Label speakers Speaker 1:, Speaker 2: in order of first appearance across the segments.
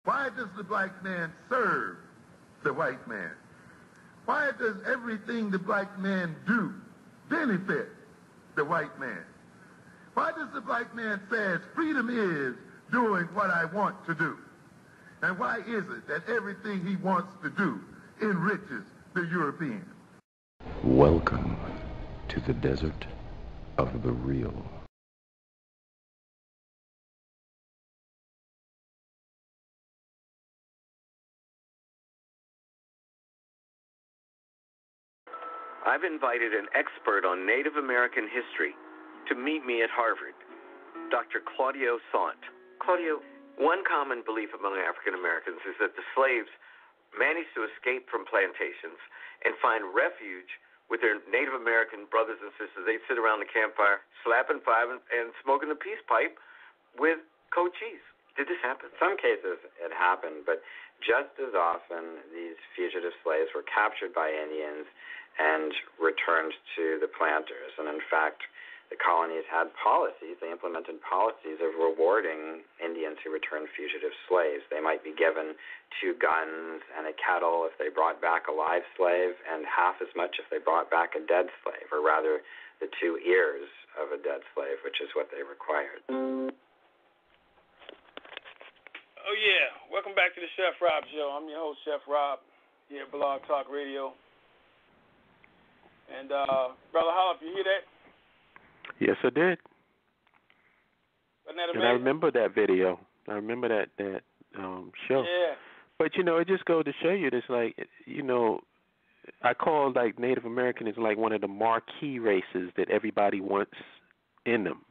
Speaker 1: Why does the black man serve the white man? Why does everything the black man do benefit the white man? Why does the black man say freedom is doing what I want to do? And why is it that everything he wants to do enriches the European?
Speaker 2: Welcome to the desert of the real.
Speaker 3: I've invited an expert on Native American history to meet me at Harvard, Dr. Claudio Sant. Claudio, one common belief among African Americans is that the slaves managed to escape from plantations and find refuge with their Native American brothers and sisters. They'd sit around the campfire, slapping five and smoking the peace pipe with coachees. Did this happen?
Speaker 4: In some cases it happened, but just as often these fugitive slaves were captured by Indians and returned to the planters. And in fact, the colonies had policies. They implemented policies of rewarding Indians who returned fugitive slaves. They might be given 2 guns and a kettle if they brought back a live slave, and half as much if they brought back a dead slave, or rather the 2 ears of a dead slave, which is what they required.
Speaker 5: Oh, yeah. Welcome back to the Chef Rob Show. I'm your host, Chef Rob, here at Blog Talk Radio. And, Brother Holip, you hear that?
Speaker 6: Yes, I did.
Speaker 5: Wasn't that amazing?
Speaker 6: And I remember that video. I remember that show.
Speaker 5: Yeah.
Speaker 6: But, it just goes to show you this, like, I call, like, Native American is like one of the marquee races that everybody wants in them.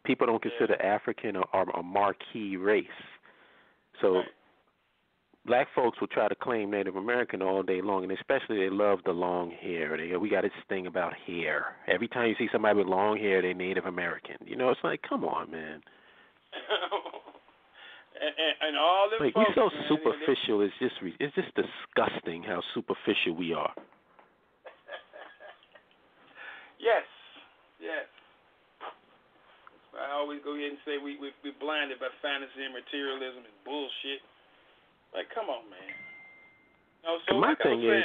Speaker 6: People don't consider African a marquee race. So black folks will try to claim Native American all day long, and especially they love the long hair. We got this thing about hair. Every time you see somebody with long hair, they're Native American. It's like, come on, man.
Speaker 5: and all them
Speaker 6: like,
Speaker 5: folks,
Speaker 6: we're so
Speaker 5: man,
Speaker 6: superficial. It's just disgusting how superficial we are.
Speaker 5: Yes. I always go ahead and say we're blinded by fantasy and materialism and bullshit. Like, come on, man. So
Speaker 6: my thing is,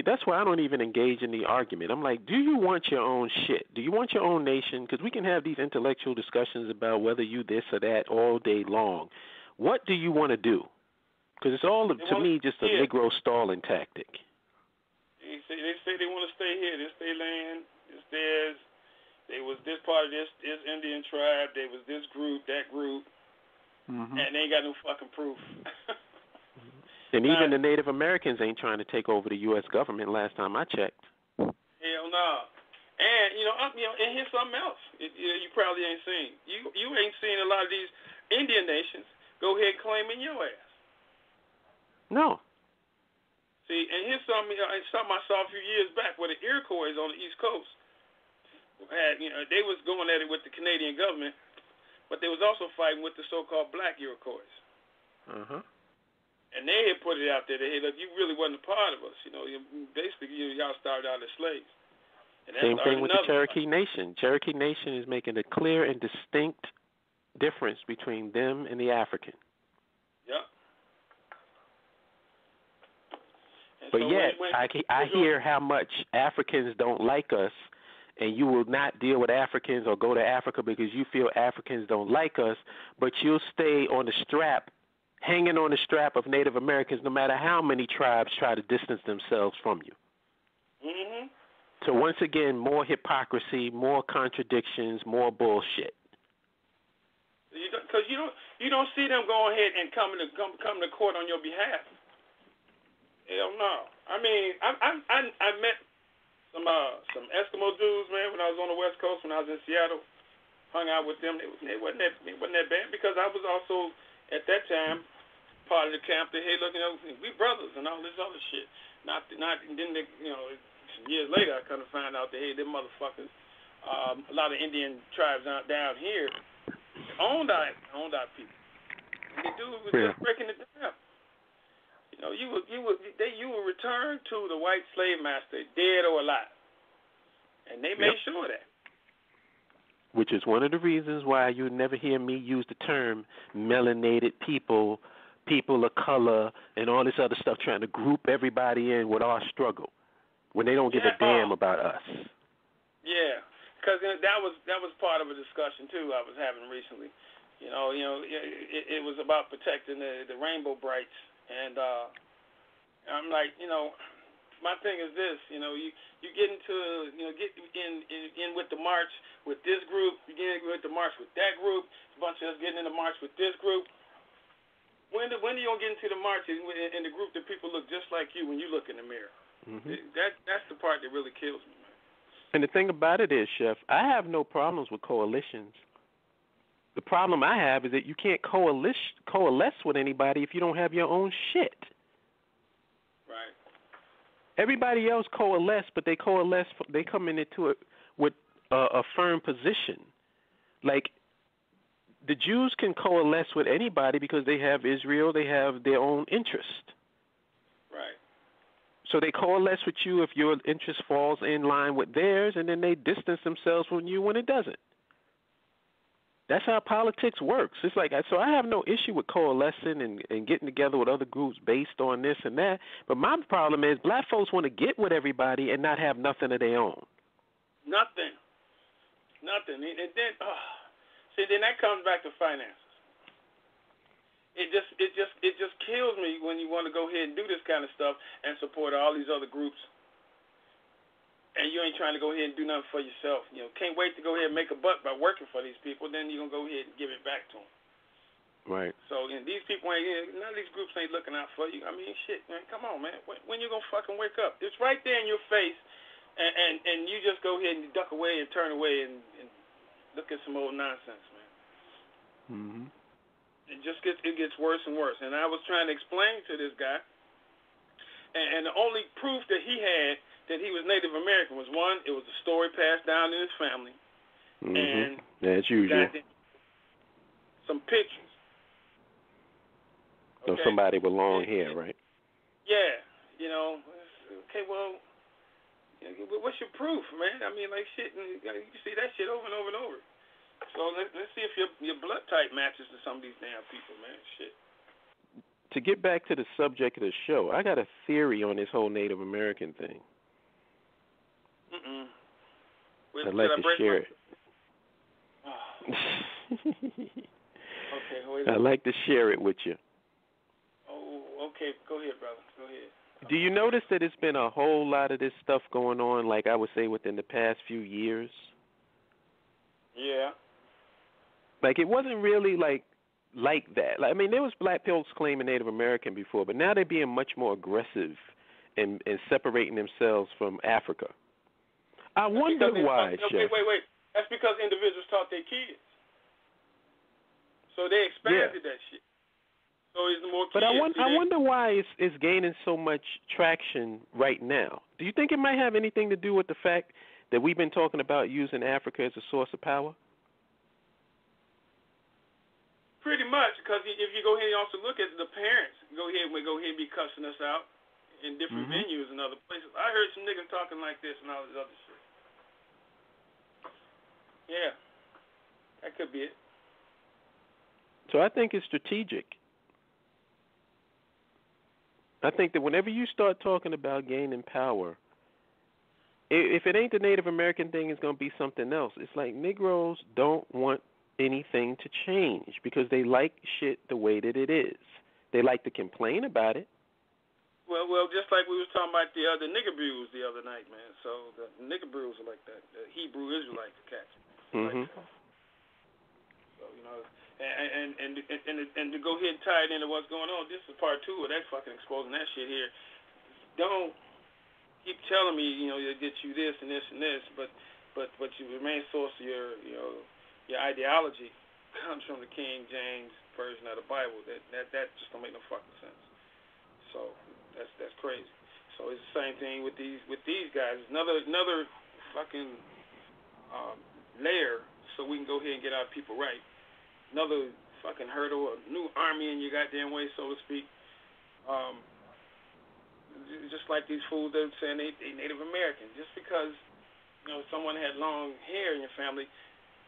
Speaker 6: that's why I don't even engage in the argument. I'm like, do you want your own shit? Do you want your own nation? Because we can have these intellectual discussions about whether you this or that all day long. What do you want to do? Because it's all, to me, just a Negro stalling tactic.
Speaker 5: They say they want to stay here. This their land. This theirs. They was this part of this Indian tribe. They was this group, that group. Mm-hmm. And they ain't got no fucking proof.
Speaker 6: And even the Native Americans ain't trying to take over the U.S. government last time I checked.
Speaker 5: Hell no. And, and here's something else you probably ain't seen. You ain't seen a lot of these Indian nations go ahead claiming your ass.
Speaker 6: No.
Speaker 5: See, and here's something I saw a few years back where the Iroquois on the East Coast had, they was going at it with the Canadian government, but they was also fighting with the so-called black Iroquois.
Speaker 6: Uh-huh.
Speaker 5: And they had put it out there that, hey, look, you really wasn't a part of us. Basically, y'all started out as slaves. And
Speaker 6: same thing with the Cherokee Nation. Cherokee Nation is making a clear and distinct difference between them and the African.
Speaker 5: Yep.
Speaker 6: But so yet, I hear how much Africans don't like us, and you will not deal with Africans or go to Africa because you feel Africans don't like us, but you'll stay on the strap, hanging on the strap of Native Americans no matter how many tribes try to distance themselves from you.
Speaker 5: Mm-hmm.
Speaker 6: So once again, more hypocrisy, more contradictions, more bullshit.
Speaker 5: Because you don't see them go ahead and come to court on your behalf. Hell no. I mean, I met some Eskimo dudes, man, when I was on the West Coast, when I was in Seattle. Hung out with them. It wasn't that bad because I was also at that time part of the camp that, hey, look, we brothers and all this other shit. Not then they, some years later I kind of found out that, hey, them motherfuckers, a lot of Indian tribes out down here owned our people. And the dude was just breaking it down. You would return to the white slave master, dead or alive, and they made sure of that.
Speaker 6: which is one of the reasons why you never hear me use the term melanated people, people of color, and all this other stuff, trying to group everybody in with our struggle when they don't give a damn about us.
Speaker 5: Yeah, because that was part of a discussion too I was having recently. It was about protecting the rainbow brights, and I'm like, my thing is this, you get into, get in with the march with this group, you get in with the march with that group, a bunch of us getting in the march with this group. When are you gonna get into the march in the group that people look just like you when you look in the mirror? Mm-hmm. That's the part that really kills me, man.
Speaker 6: And the thing about it is, Chef, I have no problems with coalitions. The problem I have is that you can't coalesce with anybody if you don't have your own shit.
Speaker 5: Right.
Speaker 6: Everybody else coalesce, but they come into it with a firm position. Like, the Jews can coalesce with anybody because they have Israel, they have their own interest.
Speaker 5: Right.
Speaker 6: So they coalesce with you if your interest falls in line with theirs, and then they distance themselves from you when it doesn't. That's how politics works. It's like, so I have no issue with coalescing and getting together with other groups based on this and that. But my problem is black folks want to get with everybody and not have nothing of their own.
Speaker 5: Nothing. And then, then that comes back to finances. It just kills me when you want to go ahead and do this kind of stuff and support all these other groups, and you ain't trying to go ahead and do nothing for yourself. Can't wait to go ahead and make a buck by working for these people. Then you're gonna go ahead and give it back to them.
Speaker 6: Right.
Speaker 5: So these people none of these groups ain't looking out for you. I mean, shit, man. Come on, man. When you gonna fucking wake up? It's right there in your face, and you just go ahead and duck away and turn away and look at some old nonsense, man.
Speaker 6: Mm-hmm.
Speaker 5: It gets worse and worse. And I was trying to explain to this guy, and the only proof that he had that he was Native American was, one, it was a story passed down in his family, and
Speaker 6: as usual,
Speaker 5: some pictures.
Speaker 6: Okay? So somebody with long hair, right?
Speaker 5: Yeah, okay, well, what's your proof, man? I mean, like, shit, you see that shit over and over and over. So let's see if your blood type matches to some of these damn people, man. Shit.
Speaker 6: To get back to the subject of the show, I got a theory on this whole Native American thing. I'd like to share it.
Speaker 5: Okay,
Speaker 6: I'd like to share it with you.
Speaker 5: Oh, okay. Go ahead, brother. Go ahead.
Speaker 6: Do you notice that it's been a whole lot of this stuff going on, like I would say within the past few years?
Speaker 5: Yeah.
Speaker 6: Like, it wasn't really like that. Like, I mean, there was black folks claiming Native American before, but now they're being much more aggressive and separating themselves from Africa. I wonder why, Chef.
Speaker 5: Wait. That's because individuals taught their kids. So they expanded that shit. So it's more kids.
Speaker 6: But I wonder why it's gaining so much traction right now. Do you think it might have anything to do with the fact that we've been talking about using Africa as a source of power?
Speaker 5: Pretty much, because if you go ahead and also look at the parents, go ahead and be cussing us out in different venues and other places. I heard some niggas talking like this and all this other shit. Yeah, that could be it.
Speaker 6: So I think it's strategic. I think that whenever you start talking about gaining power, if it ain't the Native American thing, it's going to be something else. It's like Negroes don't want anything to change because they like shit the way that it is. They like to complain about it.
Speaker 5: Well, just like we was talking about the nigger brews the other night, man. So the nigger brews are like that. The Hebrew Israelite cats.
Speaker 6: Mm-hmm.
Speaker 5: So, and to go ahead and tie it into what's going on, this is part 2 of that fucking exposing that shit here. Don't keep telling me, you'll get you this and this and this, but your main source of your ideology comes from the King James version of the Bible. That just don't make no fucking sense. So that's crazy. So it's the same thing with these guys. Another fucking layer so we can go ahead and get our people right. Another fucking hurdle, a new army in your goddamn way, so to speak. Just like these fools that are saying they Native American. Just because someone had long hair in your family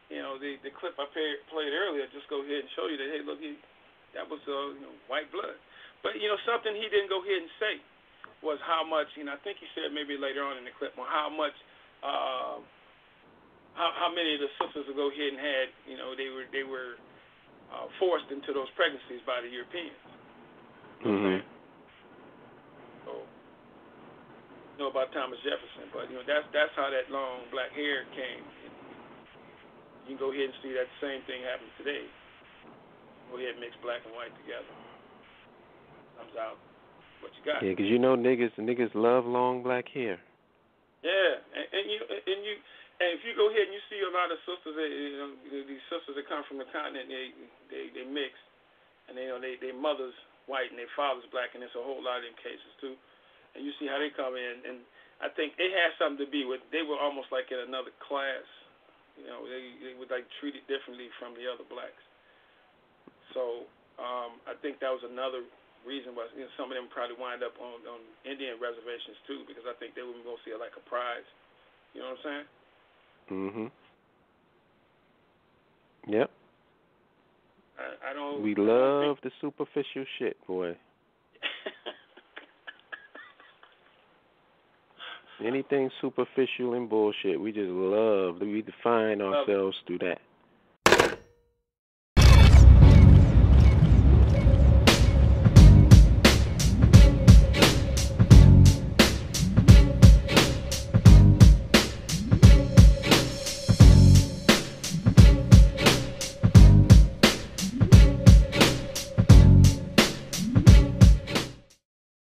Speaker 5: the clip I played earlier, just go ahead and show you that, hey, look, that was white blood. But something he didn't go ahead and say was how much. I think he said maybe later on in the clip, on how much, how many of the sisters will go ahead and had, they were forced into those pregnancies by the Europeans.
Speaker 6: Mm-hmm.
Speaker 5: So, know about Thomas Jefferson, but that's how that long black hair came. You can go ahead and see that same thing happens today. Go ahead and mix black and white together. Comes out what you got.
Speaker 6: Yeah, because niggas love long black hair.
Speaker 5: Yeah, and if you go ahead and you see a lot of sisters, these sisters that come from the continent, they mix, and their mother's white and their father's black, and there's a whole lot of them cases too. And you see how they come in, and I think it has something to be with, they were almost like in another class. They were like treated differently from the other blacks. So I think that was another reason why some of them probably wind up on Indian reservations too, because I think they were going to see it like a prize. You know what I'm saying?
Speaker 6: Mm-hmm. Yep.
Speaker 5: I don't.
Speaker 6: We love the superficial shit, boy. Anything superficial and bullshit, we just love. We define ourselves through that.